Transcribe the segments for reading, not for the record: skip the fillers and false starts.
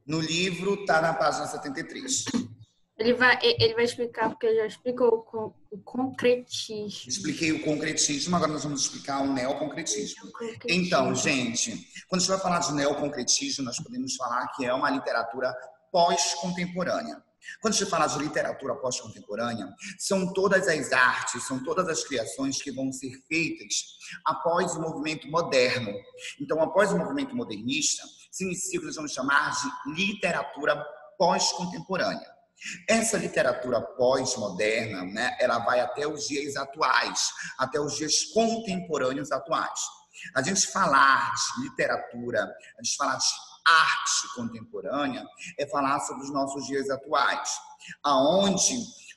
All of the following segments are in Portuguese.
No livro está na página 73. Ele vai explicar, porque ele já explicou o concretismo. Expliquei o concretismo, agora nós vamos explicar o neoconcretismo. Então, gente, quando a gente vai falar de neoconcretismo, nós podemos falar que é uma literatura pós-contemporânea. Quando a gente fala de literatura pós-contemporânea, são todas as artes, são todas as criações que vão ser feitas após o movimento moderno. Então, após o movimento modernista, se inicia o que nós vamos chamar de literatura pós-contemporânea. Essa literatura pós-moderna, né, ela vai até os dias atuais, até os dias contemporâneos atuais. A gente falar de literatura, a gente falar de arte contemporânea, é falar sobre os nossos dias atuais, aonde,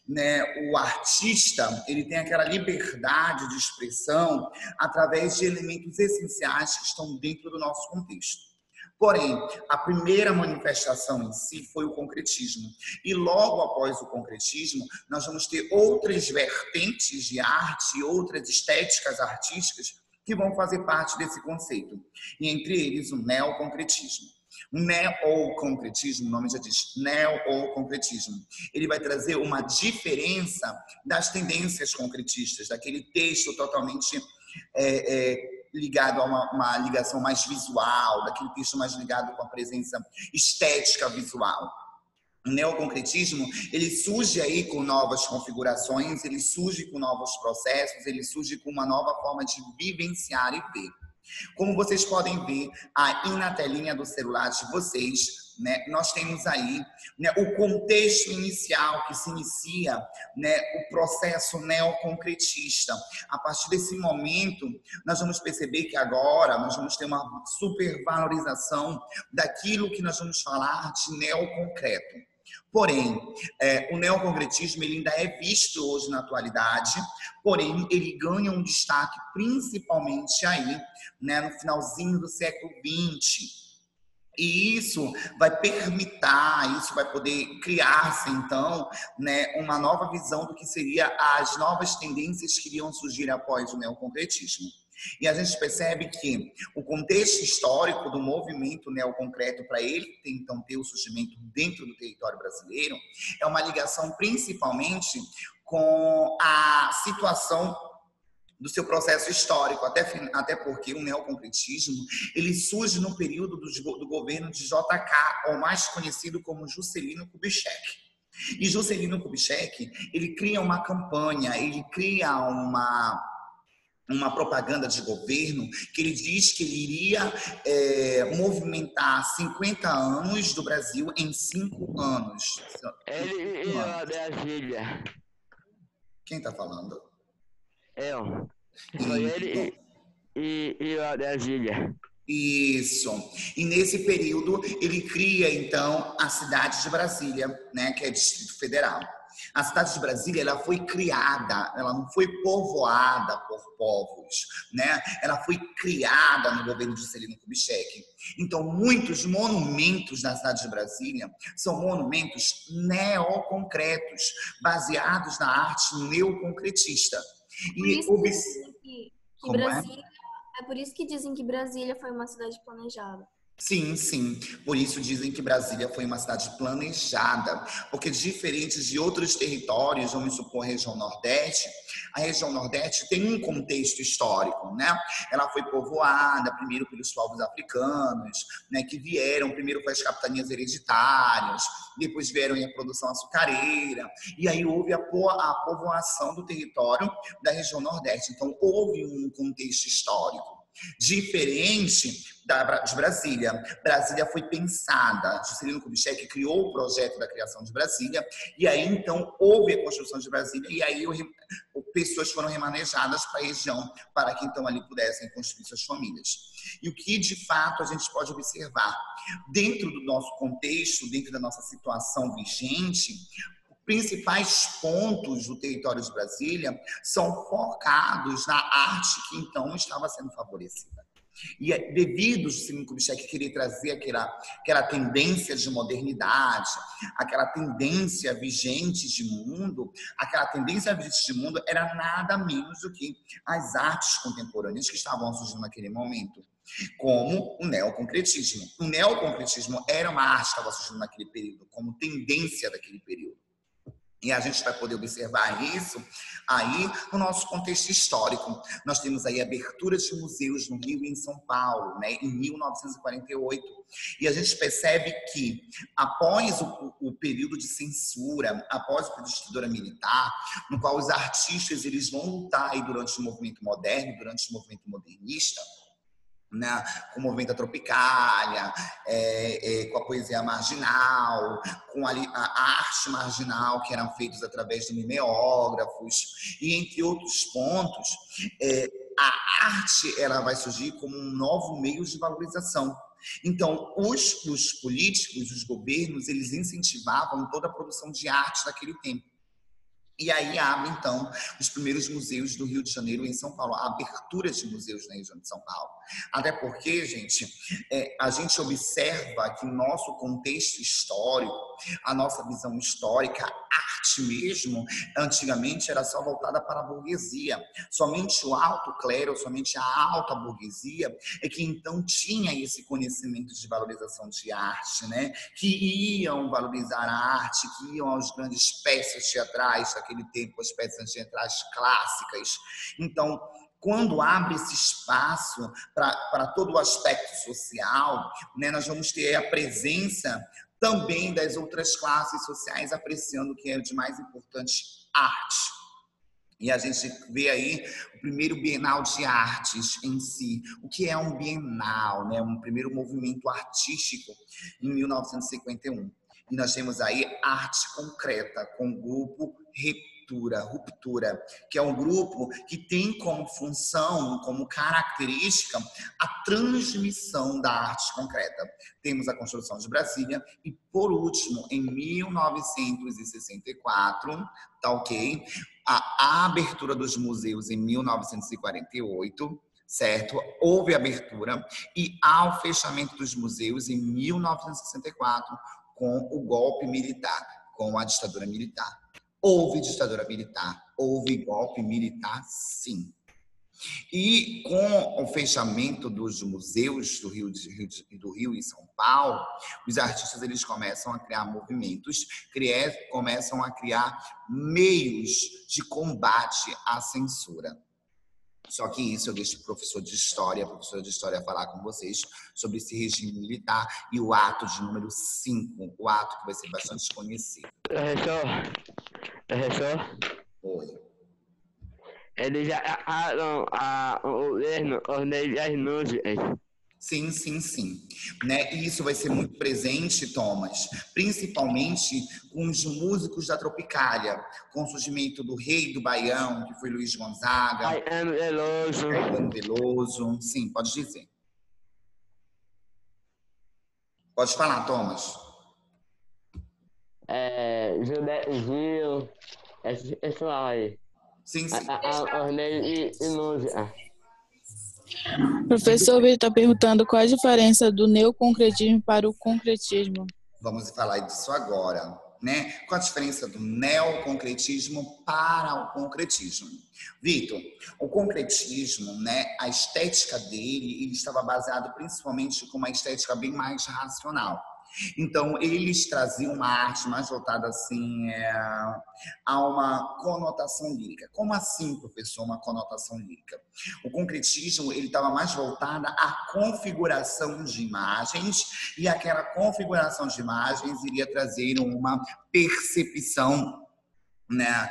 né, o artista ele tem aquela liberdade de expressão através de elementos essenciais que estão dentro do nosso contexto. Porém, a primeira manifestação em si foi o concretismo. E logo após o concretismo, nós vamos ter outras vertentes de arte, outras estéticas artísticas que vão fazer parte desse conceito. E entre eles, o neoconcretismo. O neoconcretismo, o nome já diz, neoconcretismo. Ele vai trazer uma diferença das tendências concretistas, daquele texto totalmente ligado a uma ligação mais visual, daquele texto mais ligado com a presença estética visual. O neoconcretismo, ele surge aí com novas configurações, ele surge com novos processos, ele surge com uma nova forma de vivenciar e ver. Como vocês podem ver aí na telinha do celular de vocês, né, nós temos aí, né, o contexto inicial que se inicia, né, o processo neoconcretista. A partir desse momento, nós vamos perceber que agora nós vamos ter uma supervalorização daquilo que nós vamos falar de neoconcreto. Porém, o neoconcretismo ele ainda é visto hoje na atualidade, porém ele ganha um destaque principalmente aí, né, no finalzinho do século XX. E isso vai permitir, isso vai poder criar-se, então, né, uma nova visão do que seria as novas tendências que iriam surgir após o neoconcretismo. E a gente percebe que o contexto histórico do movimento neoconcreto, para ele então ter o surgimento dentro do território brasileiro, é uma ligação principalmente com a situação do seu processo histórico, até porque o neoconcretismo ele surge no período do governo de JK, ou mais conhecido como Juscelino Kubitschek. E Juscelino Kubitschek, ele cria uma campanha, ele cria uma propaganda de governo que ele diz que ele iria movimentar 50 anos do Brasil em 5 anos. Ele e a Brasília. Quem está falando? Eu. Foi ele e a Brasília. Isso. E nesse período ele cria então a cidade de Brasília, né, que é Distrito Federal. A cidade de Brasília ela foi criada, ela não foi povoada por povos, né? Ela foi criada no governo de Juscelino Kubitschek. Então, muitos monumentos na cidade de Brasília são monumentos neoconcretos, baseados na arte neoconcretista. É por isso que dizem que Brasília foi uma cidade planejada. Sim, sim. Por isso dizem que Brasília foi uma cidade planejada, porque diferente de outros territórios, vamos supor a região Nordeste tem um contexto histórico, né? Ela foi povoada primeiro pelos povos africanos, né, que vieram primeiro com as capitanias hereditárias, depois vieram a produção açucareira, e aí houve a povoação do território da região Nordeste. Então, houve um contexto histórico. Diferente de Brasília. Brasília foi pensada. Juscelino Kubitschek criou o projeto da criação de Brasília e aí então houve a construção de Brasília e aí pessoas foram remanejadas para a região para que então ali pudessem construir suas famílias. E o que de fato a gente pode observar dentro do nosso contexto, dentro da nossa situação vigente, principais pontos do território de Brasília são focados na arte que então estava sendo favorecida. E devido ao Juscelino Kubitschek querer trazer aquela tendência de modernidade, aquela tendência vigente de mundo, aquela tendência vigente de mundo era nada menos do que as artes contemporâneas que estavam surgindo naquele momento. como o neoconcretismo. O neoconcretismo era uma arte que estava surgindo naquele período, como tendência daquele período. E a gente vai poder observar isso aí no nosso contexto histórico. Nós temos aí aberturas de museus no Rio e em São Paulo, né, em 1948. E a gente percebe que, após o período de censura, após o período de ditadura militar, no qual os artistas eles vão lutar aí durante o movimento moderno, durante o movimento modernista, né, com o movimento da Tropicália, com a poesia marginal, com a arte marginal, que eram feitos através de mimeógrafos, e entre outros pontos, a arte ela vai surgir como um novo meio de valorização. Então, os políticos, os governos, eles incentivavam toda a produção de arte naquele tempo. E aí abre, então, os primeiros museus do Rio de Janeiro e em São Paulo, a abertura de museus na região de São Paulo. Até porque, gente, a gente observa que o nosso contexto histórico, a nossa visão histórica, a arte mesmo, antigamente era só voltada para a burguesia. Somente o alto clero, somente a alta burguesia é que então tinha esse conhecimento de valorização de arte, né? Que iam valorizar a arte, que iam às grandes peças teatrais daquele tempo, as peças teatrais clássicas. Então, quando abre esse espaço para todo o aspecto social, né, nós vamos ter a presença também das outras classes sociais apreciando o que é de mais importante, arte. E a gente vê aí o primeiro Bienal de Artes em si. O que é um Bienal, né? Um primeiro movimento artístico em 1951. E nós temos aí arte concreta com o grupo Ruptura, que é um grupo que tem como função, como característica, a transmissão da arte concreta. Temos a Construção de Brasília e, por último, em 1964, tá ok? A abertura dos museus em 1948, certo? Houve abertura e há o fechamento dos museus em 1964 com o golpe militar, com a ditadura militar. Houve ditadura militar, houve golpe militar, sim. E com o fechamento dos museus do Rio e São Paulo, os artistas eles começam a criar movimentos, começam a criar meios de combate à censura. Só que isso eu deixo o professor de história, falar com vocês sobre esse regime militar e o ato de número 5, o ato que vai ser bastante conhecido. Professor? Oi. Eles já o governo ordeia as músicas. Sim. Né? E isso vai ser muito presente, Thomas, principalmente com os músicos da Tropicália, com o surgimento do Rei do Baião, que foi Luiz Gonzaga. Caetano Veloso. Sim, pode dizer. Pode falar, Thomas. Gilberto Gil, esse pessoal aí. Sim. Ordeia e música. Professor Vitor está perguntando qual a diferença do neoconcretismo para o concretismo. Vamos falar disso agora, né? Qual a diferença do neoconcretismo para o concretismo? Vitor, o concretismo, né, a estética dele, ele estava baseado principalmente com uma estética bem mais racional. Então, eles traziam uma arte mais voltada assim, a uma conotação lírica. Como assim, professor, uma conotação lírica? O concretismo ele estava mais voltado à configuração de imagens e aquela configuração de imagens iria trazer uma percepção, né,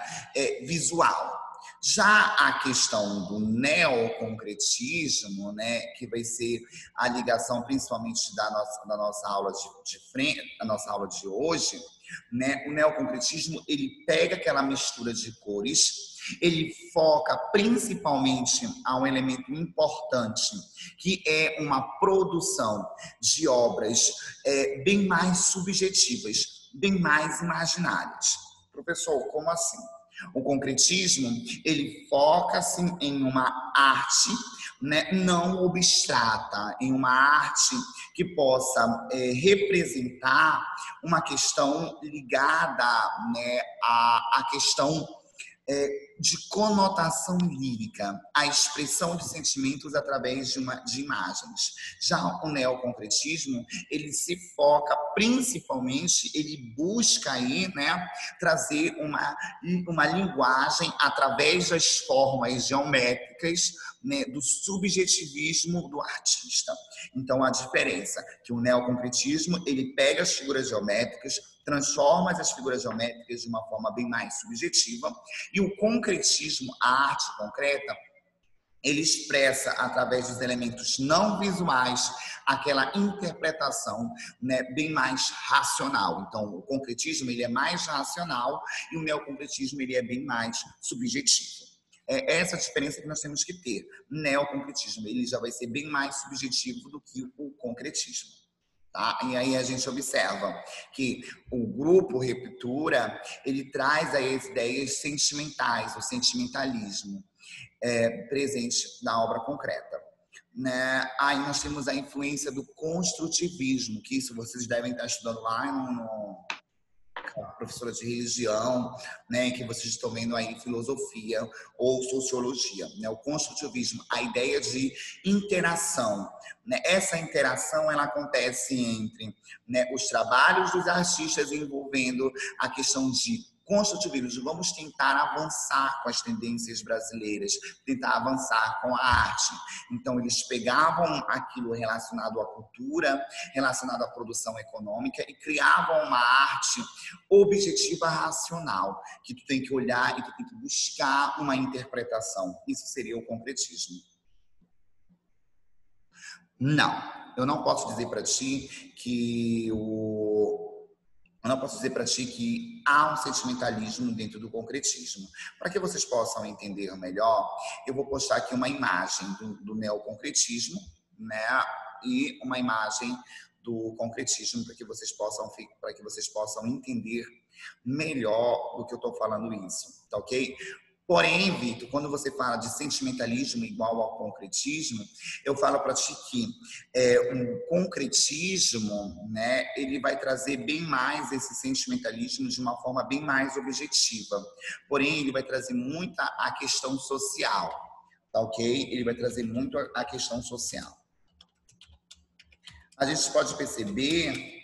visual. Já a questão do neoconcretismo, né, que vai ser a ligação principalmente da nossa aula de frente, a nossa aula de hoje, né, o neoconcretismo ele pega aquela mistura de cores, ele foca principalmente a um elemento importante, que é uma produção de obras bem mais subjetivas, bem mais imaginárias. Professor, como assim? O concretismo, ele foca assim, em uma arte, né, não abstrata, em uma arte que possa representar uma questão ligada, né, à questão de conotação lírica, a expressão de sentimentos através de imagens. Já o neoconcretismo, ele se foca principalmente, ele busca aí, né, trazer uma linguagem através das formas geométricas, né, do subjetivismo do artista. Então, a diferença é que o neoconcretismo, ele pega as figuras geométricas, transforma essas figuras geométricas de uma forma bem mais subjetiva, e o concretismo, a arte concreta, ele expressa através dos elementos não visuais aquela interpretação, né, bem mais racional. Então, o concretismo, ele é mais racional e o neoconcretismo, ele é bem mais subjetivo. É essa a diferença que nós temos que ter. O neoconcretismo, ele já vai ser bem mais subjetivo do que o concretismo. Tá? E aí a gente observa que o grupo Ruptura, ele traz aí as ideias sentimentais, o sentimentalismo presente na obra concreta. Né? Aí nós temos a influência do construtivismo, que isso vocês devem estar estudando lá no professora de religião, né, que vocês estão vendo aí filosofia ou sociologia, né? O construtivismo, a ideia de interação, né? Essa interação, ela acontece entre, né, os trabalhos dos artistas envolvendo a questão de construtivismo. Vamos tentar avançar com as tendências brasileiras, tentar avançar com a arte. Então, eles pegavam aquilo relacionado à cultura, relacionado à produção econômica e criavam uma arte objetiva racional, que tu tem que olhar e tu tem que buscar uma interpretação. Isso seria o concretismo. Não, eu não posso dizer para ti que eu não posso dizer para ti que há um sentimentalismo dentro do concretismo. Para que vocês possam entender melhor, eu vou postar aqui uma imagem do neoconcretismo, né? E uma imagem do concretismo para que vocês possam entender melhor do que eu estou falando isso, tá ok? Porém, Vitor, quando você fala de sentimentalismo igual ao concretismo, eu falo para ti que um concretismo, né, ele vai trazer bem mais esse sentimentalismo de uma forma bem mais objetiva. Porém, ele vai trazer muito a questão social, tá ok? Ele vai trazer muito a questão social. A gente pode perceber,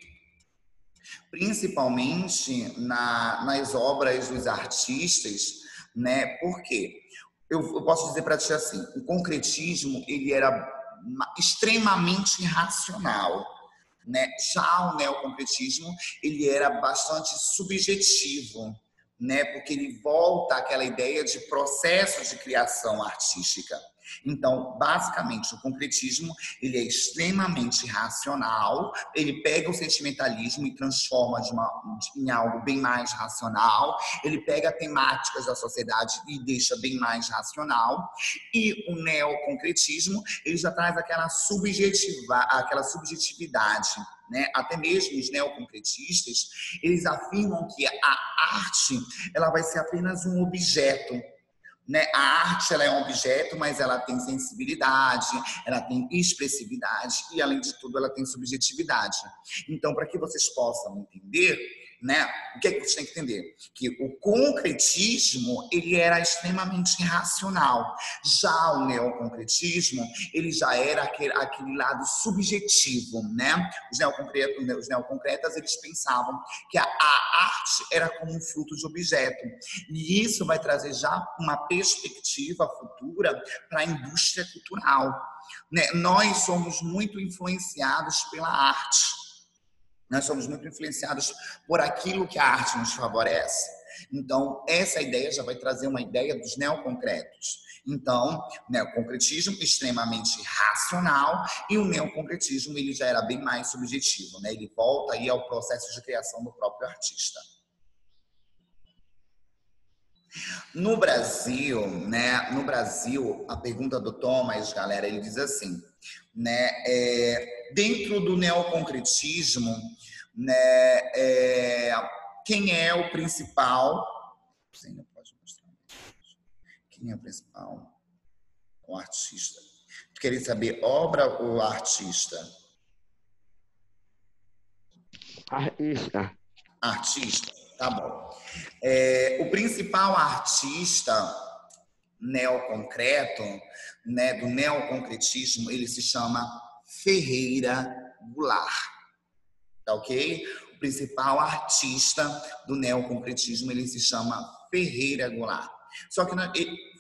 principalmente nas obras dos artistas, né? Por quê? Eu posso dizer para ti assim, o concretismo, ele era extremamente racional, né? Já o neoconcretismo, ele era bastante subjetivo, né? Porque ele volta àquela ideia de processo de criação artística. Então, basicamente, o concretismo, ele é extremamente racional, ele pega o sentimentalismo e transforma em algo bem mais racional, ele pega temáticas da sociedade e deixa bem mais racional, e o neoconcretismo, ele já traz aquela subjetividade, né? Até mesmo os neoconcretistas, eles afirmam que a arte, ela vai ser apenas um objeto, né? A arte, ela é um objeto, mas ela tem sensibilidade, ela tem expressividade e, além de tudo, ela tem subjetividade. Então, para que vocês possam entender, né, o que é que vocês têm que entender? Que o concretismo, ele era extremamente racional. Já o neoconcretismo, ele já era aquele lado subjetivo, né? Os neoconcretas, eles pensavam que a arte era como um fruto de objeto. E isso vai trazer já uma perspectiva futura para a indústria cultural, né? Nós somos muito influenciados pela arte. Nós somos muito influenciados por aquilo que a arte nos favorece. Então, essa ideia já vai trazer uma ideia dos neoconcretos. Então, o concretismo extremamente racional e o neoconcretismo, ele já era bem mais subjetivo, né? Ele volta aí ao processo de criação do próprio artista. No Brasil, né? No Brasil, a pergunta do Thomas, galera, ele diz assim, né? Dentro do neoconcretismo, né? Quem é o principal? Sim, pode mostrar. Quem é o principal? O artista. Tu queria saber obra ou artista? Artista. Artista, tá bom. O principal artista, neoconcreto, né, do neoconcretismo, ele se chama Ferreira Goulart, tá ok? O principal artista do neoconcretismo, ele se chama Ferreira Goulart. Só que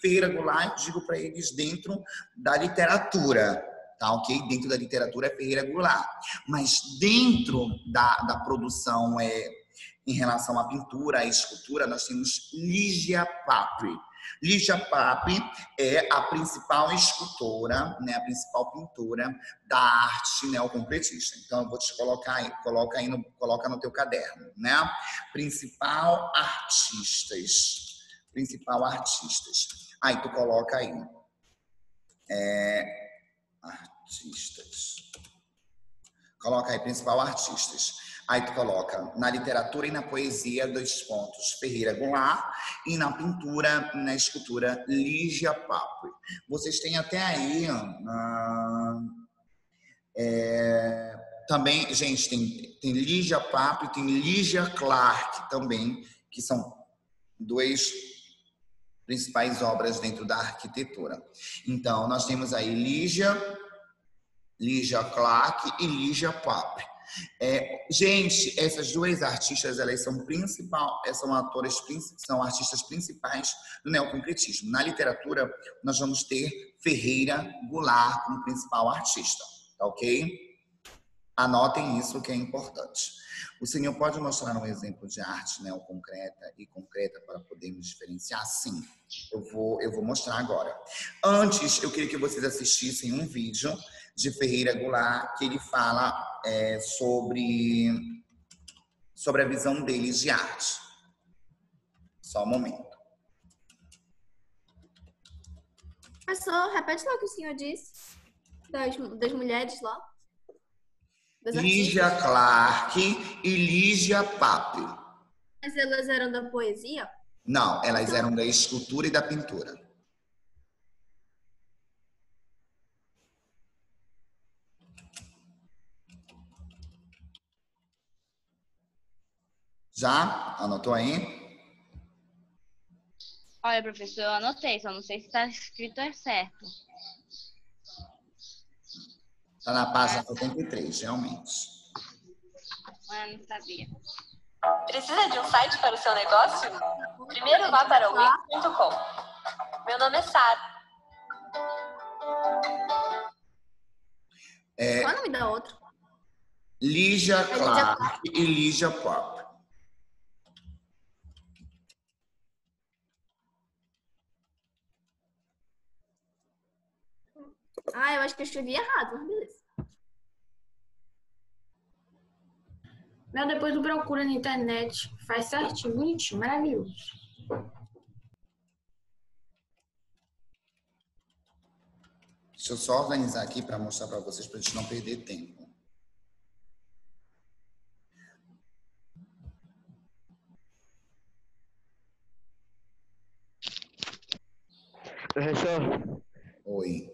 Ferreira Goulart, eu digo para eles dentro da literatura, tá ok? Dentro da literatura é Ferreira Goulart, mas dentro da produção em relação à pintura, à escultura, nós temos Ligia Papri. Ligia Papri é a principal escultora, né, a principal pintora da arte neoconcretista. Então, eu vou te colocar aí, coloca no teu caderno, né? Principal artistas. Aí tu coloca aí. Artistas. Coloca aí, principal artistas. Aí tu coloca na literatura e na poesia, 2 pontos, Ferreira Goulart, e na pintura, na escultura, Ligia Papri. Vocês têm até aí... também, gente, tem Ligia Papri, tem Ligia Clark também, que são 2 principais obras dentro da arquitetura. Então, nós temos aí Ligia Clark e Ligia Papri. Gente, essas 2 artistas, elas são são artistas principais do neoconcretismo. Na literatura, nós vamos ter Ferreira Goulart como principal artista, tá ok? Anotem isso que é importante. O senhor pode mostrar um exemplo de arte neoconcreta e concreta para podermos diferenciar? Sim, eu vou mostrar agora. Antes, eu queria que vocês assistissem um vídeo de Ferreira Goulart, que ele fala sobre a visão deles de arte. Só um momento. Professor, repete lá o que o senhor disse das mulheres lá. Ligia Clark e Ligia Papri. Mas elas eram da poesia? Não, elas eram da escultura e da pintura. Já? Anotou aí? Olha, professor, eu anotei, só não sei se está escrito certo. Está na página 73, realmente. Não sabia. Precisa de um site para o seu negócio? Primeiro vá para wix.com. Meu nome é Sara. Qual é o nome da outra? Ligia Clark e Ligia Papri. Eu acho que eu escrevi errado, mas beleza. Não, depois tu procura na internet. Faz certinho, bonitinho, maravilhoso. Deixa eu só organizar aqui para mostrar para vocês, para a gente não perder tempo. Professor, Oi.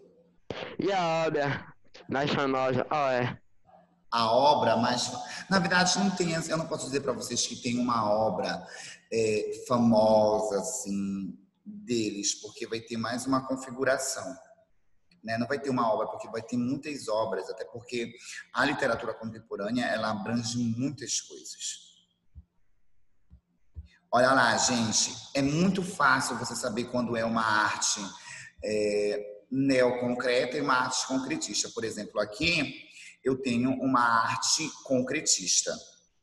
e a obra mais famosa? A obra mais... Na verdade, não tem... Eu não posso dizer para vocês que tem uma obra famosa, assim, deles, porque vai ter mais uma configuração. Né? Não vai ter uma obra, porque vai ter muitas obras, até porque a literatura contemporânea, ela abrange muitas coisas. Olha lá, gente, é muito fácil você saber quando é uma arte neoconcreta e uma arte concretista. Por exemplo, aqui eu tenho uma arte concretista,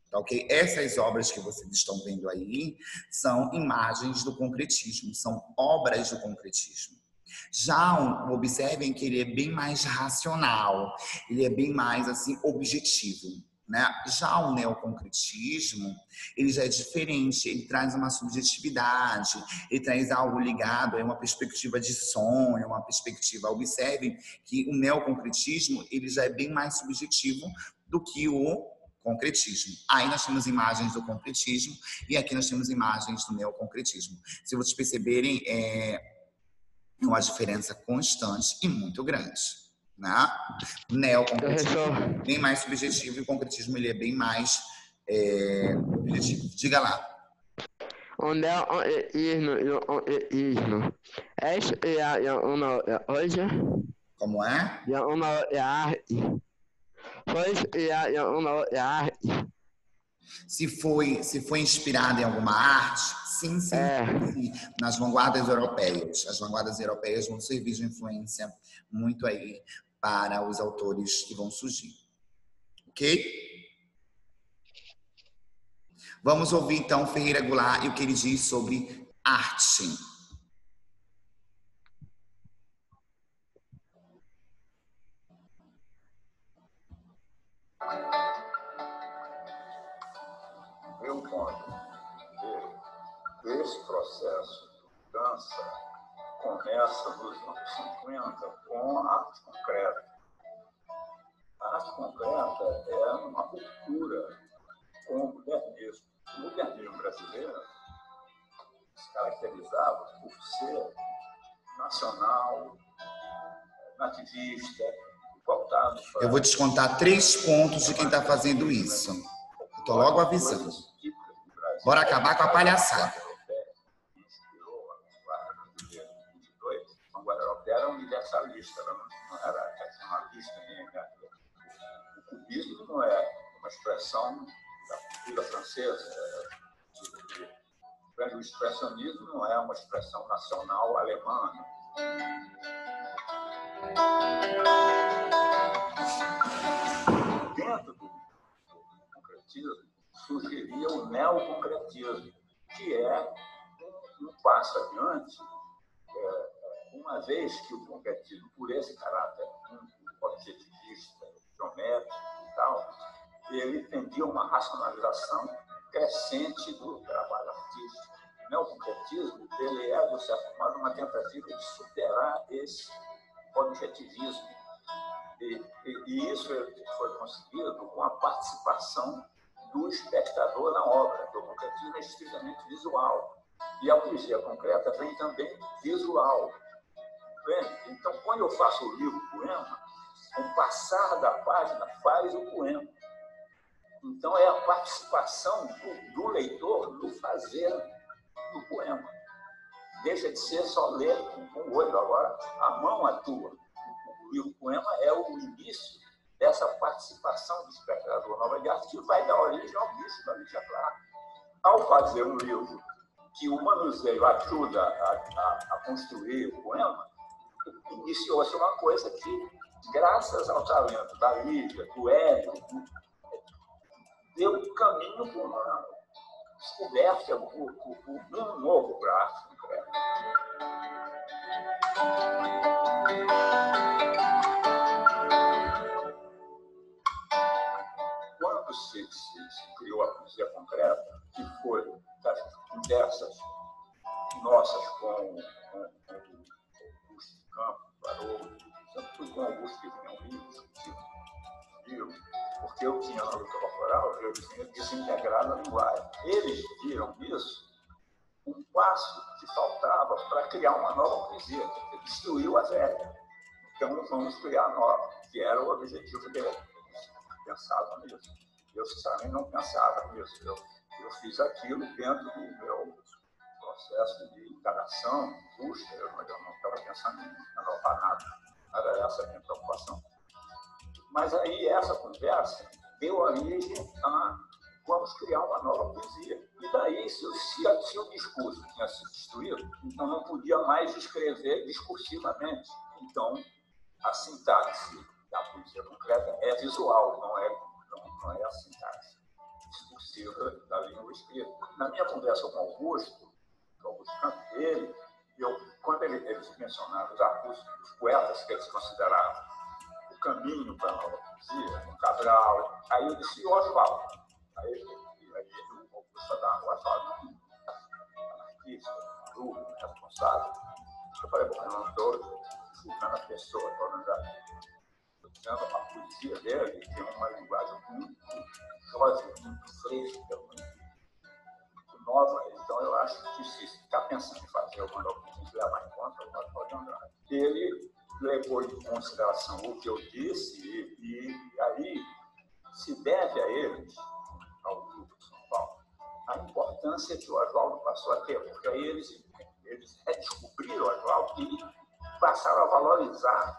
tá ok? Essas obras que vocês estão vendo aí são imagens do concretismo, são obras do concretismo. Já observem que ele é bem mais racional, ele é bem mais assim objetivo, né? Já o neoconcretismo, ele já é diferente, ele traz uma subjetividade, ele traz algo ligado a uma perspectiva de sonho, uma perspectiva. Observem que o neoconcretismo, ele já é bem mais subjetivo do que o concretismo. Aí nós temos imagens do concretismo e aqui nós temos imagens do neoconcretismo. Se vocês perceberem, é uma diferença constante e muito grande, né? O neoconcretismo é bem mais subjetivo e o concretismo ele é bem mais objetivo. Diga lá. O neoconquetismo e o conquetismo. Esta é uma coisa. Como é? É uma arte. Pois é uma arte. Se foi inspirado em alguma arte, sim, sim, sim, nas vanguardas europeias. As vanguardas europeias vão servir de influência muito aí para os autores que vão surgir. Ok? Vamos ouvir então Ferreira Goulart e o que ele diz sobre arte. Meu ponto de ver esse processo de mudança começa nos anos 50 com a arte concreta. A arte concreta é uma ruptura com o modernismo. O modernismo brasileiro se caracterizava por ser nacional, nativista, voltado para... Eu vou descontar 3 pontos de quem está fazendo isso. Estou logo avisando. Bora acabar com a palhaçada. A vanguarda europeia era universalista, ela não era tradicionalista. O cubismo não é uma expressão da cultura francesa. O expressionismo não é uma expressão nacional alemã. Dentro do concretismo surgiria o neoconcretismo, que é um passo adiante, uma vez que o concretismo, por esse caráter objetivista, geométrico e tal, ele tendia uma racionalização crescente do trabalho artístico. O neoconcretismo ele é, de certo modo, uma tentativa de superar esse objetivismo. E isso foi conseguido com a participação do espectador na obra. O concretismo é estritamente visual. E a poesia concreta vem também visual. Então, quando eu faço o livro poema, o passar da página faz o poema. Então, é a participação do leitor no fazer do poema. Deixa de ser só ler com o olho. Agora, a mão atua. O livro poema é o início dessa participação do espectador na obra de arte, que vai dar origem ao bicho da Lídia Clark. Ao fazer um livro que o manuseio ajuda a construir o poema, iniciou-se uma coisa que, graças ao talento da Lídia, do Hélio, deu caminho para uma descoberta, um novo braço concreto. Quando se criou a poesia concreta, que foi das conversas nossas com Augusto de Campos, Barolo, sempre fui com Augusto que vinha ao Rio, discutir, porque eu tinha na luta corporal, eu tinha desintegrado a linguagem. Eles viram nisso um passo que faltava para criar uma nova poesia, que destruiu a velha. Então, vamos criar a nova, que era o objetivo dele. Pensava nisso. Eu, sinceramente, não pensava nisso. Eu fiz aquilo dentro do meu processo de indagação, busca. Eu não estava pensando em anotar nada. Era essa a minha preocupação. Mas aí, essa conversa deu origem a vamos criar uma nova poesia. E daí, se o discurso tinha sido destruído, então não podia mais escrever discursivamente. Então, a sintaxe da poesia concreta é visual, não é a sintaxe discursiva da língua escrita. Na minha conversa com Augusto Campos, quando eles mencionaram os poetas que eles consideravam o caminho para a nova poesia, o Cabral, aí eu disse Oswaldo. Aí o Augusto da Oswaldo, anarquista, duro, responsável. Eu falei, bom, eu não estou julgando a pessoa, estou dizendo a poesia dele tem uma linguagem muito jovem, muito fresca, muito nova. Então, eu acho que se está pensando em fazer alguma coisa, tem que levar em conta o Oswaldo de Andrade. Ele levou em consideração o que eu disse e aí se deve a eles, ao Grupo de São Paulo, a importância importância que o Oswaldo passou a ter, porque aí eles redescobriram o Oswaldo e passaram a valorizar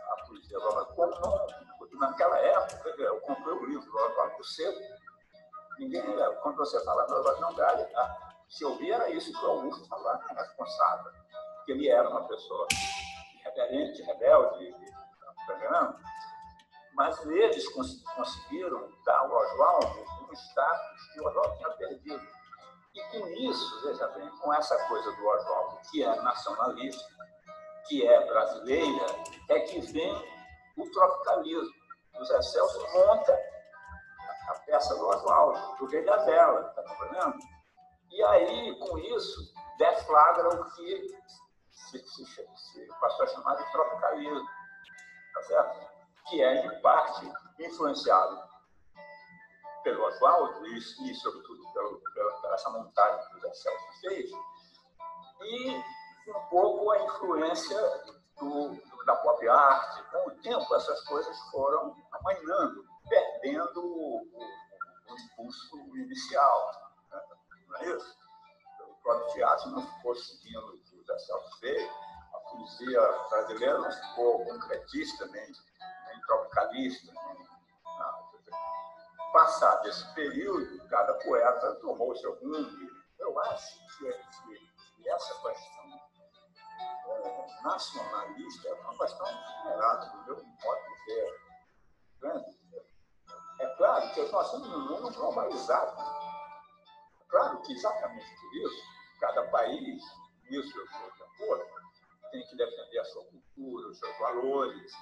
a poesia do Oswaldo. Como naquela época, eu comprei o livro do Oswaldo do Seco, quando você fala do Oswaldo não Galha, se ouvia era isso que o Augusto falava, responsável, que ele era uma pessoa irreverente, rebelde, tá entendendo? Mas eles conseguiram dar ao Oswaldo um status que o Oswaldo tinha perdido. E com isso, veja bem, com essa coisa do Oswaldo, que é nacionalista, que é brasileira, é que vem o tropicalismo. O Zé Celso monta a peça do Oswaldo, do Rei da Vela, está compreendendo? E aí, com isso, deflagra o que se passou a chamar de tropicalismo, tá certo? Que é, em parte, influenciado pelo Oswaldo e, sobretudo, pela essa montagem que o Zé Celso fez, e um pouco a influência da pop art. Com o tempo, essas coisas foram amainando, perdendo o impulso inicial. Né? Não é isso? O próprio teatro não ficou seguindo o que o Zé Celso fez, a poesia brasileira não ficou concretista, nem tropicalista, nem nada. Passado esse período, cada poeta tomou o seu rumo. Eu acho que essa questão nacionalista é uma questão vulnerável, do meu modo de ver. É claro que nós estamos num mundo globalizado. É claro que exatamente por isso, cada país, isso eu sou de acordo, tem que defender a sua cultura, os seus valores,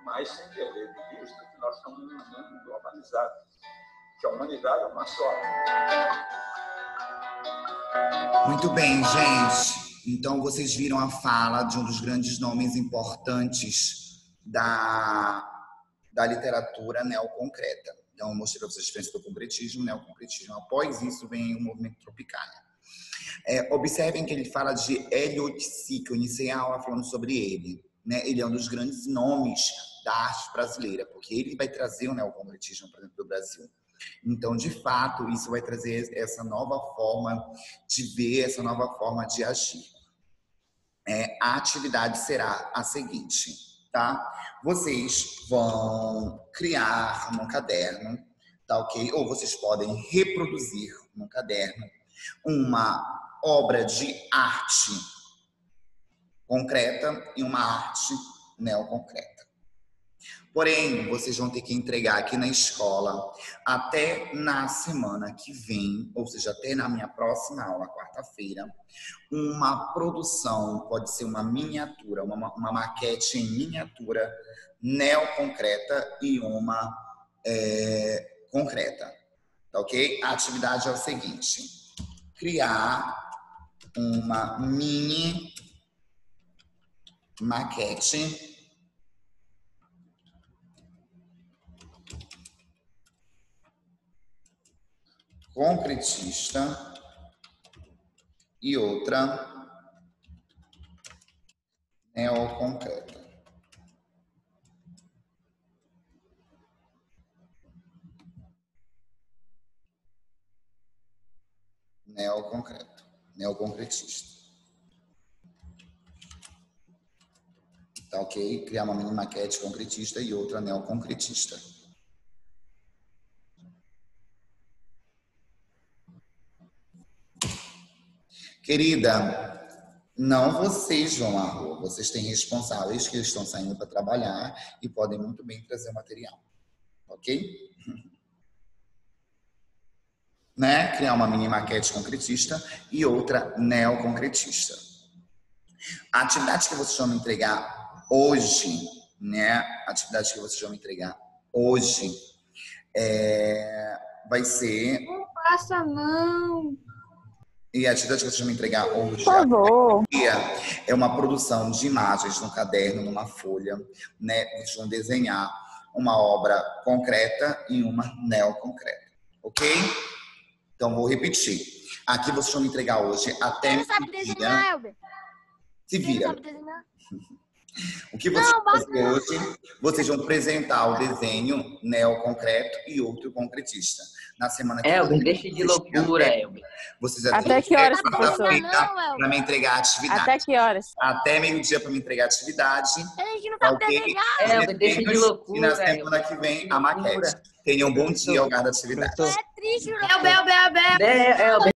mas sem perder de vista que nós estamos num mundo globalizado, que a humanidade é uma só. Muito bem, gente. Então, vocês viram a fala de um dos grandes nomes importantes da literatura neoconcreta. Então, eu mostrei para vocês a diferença do concretismo e neoconcretismo. Após isso, vem o movimento Tropicália. Observem que ele fala de Eliot Sea, que eu iniciei a aula falando sobre ele. Né? Ele é um dos grandes nomes da arte brasileira, porque ele vai trazer o neoconcretismo para dentro do Brasil. Então, de fato, isso vai trazer essa nova forma de ver, essa nova forma de agir. A atividade será a seguinte, tá? Vocês vão criar no caderno, tá ok? Ou vocês podem reproduzir no caderno uma obra de arte concreta e uma arte neoconcreta. Porém, vocês vão ter que entregar aqui na escola até na semana que vem, ou seja, até na minha próxima aula, quarta-feira, uma produção, pode ser uma miniatura, uma maquete em miniatura neoconcreta e uma concreta, tá ok? A atividade é o seguinte, criar uma mini maquete concretista e outra neoconcreta. Neoconcretista. Tá ok? Criar uma mini maquete concretista e outra neoconcretista. Querida, não vocês vão à rua, vocês têm responsáveis que estão saindo para trabalhar e podem muito bem trazer o material, ok? Né? Criar uma mini maquete concretista e outra neoconcretista. A atividade que vocês vão me entregar hoje, né? A atividade que vocês vão me entregar hoje vai ser... Não passa, não. E a atividade que vocês vão me entregar hoje, Por favor, é uma produção de imagens no caderno, numa folha, né? Vocês vão desenhar uma obra concreta e uma neoconcreta, ok? Então, vou repetir. Aqui vocês vão me entregar hoje até... Quem não sabe desenhar, Elber? Se Quem não vira. sabe desenhar? O que vocês vão fazer hoje? Vocês vão apresentar o desenho neoconcreto e outro concretista. Na semana que Elber, deixa de loucura, Elber. Vocês Até que horas, professor? Para me entregar a atividade. Até que horas? Até meio-dia para me entregar a atividade. A gente não Tá sabe ok? desenhar. Elber, deixa de loucura. E na semana que vem, a maquete. Tenham um bom dia, ao lugar da atividade. É triste, Elber. Elber.